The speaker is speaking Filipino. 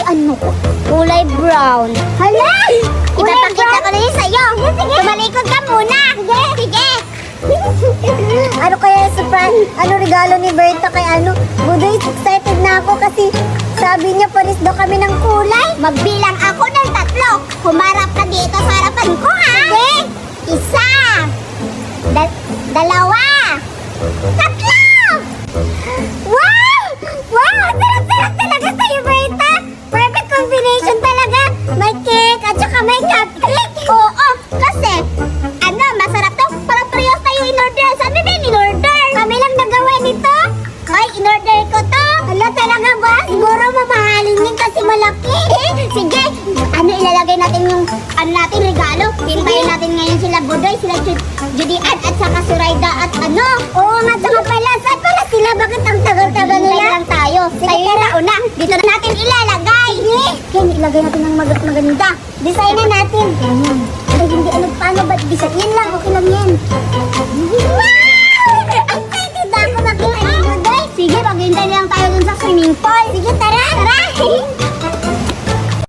ano ko? Kulay brown. Hala! Ipapakita ko na yun sa'yo. Tumalikod ka muna. Sige. Ano kaya surprise? Ano regalo ni Berta kay ano? Budoy, excited na ako kasi sabi niya panis daw kami ng kulay. Magbilang ako ng 3. Humarap ka dito sa harapan ko, ha? Sige. 1, 2, 3. Wow! Wow! Sarap-sarap talaga sa'yo, Berta! Perfect combination talaga! May cake at saka may cupcake! Oo! Kasi, masarap to! Parang parehas tayo in-order! Saan ba in-order? Kami lang nagawa nito! Ay, in-order ko to! Hala, talaga ba? Siguro mamahalin din kasi malaki! Sige! Ilalagay natin yung regalo? Hintayin natin ngayon sila Budoy, sila Judian at saka Surayda at ano? Oo nga, saka pala. Saan pala sila? Bakit ang tagal-tagal nila? Hintay lang tayo. Tayo na una. Dito na natin ilalagay. Sige, ilagay natin ng maganda. Designan natin. Ay, hindi ano paano ba design? Yan lang, okay lang yan. Wow!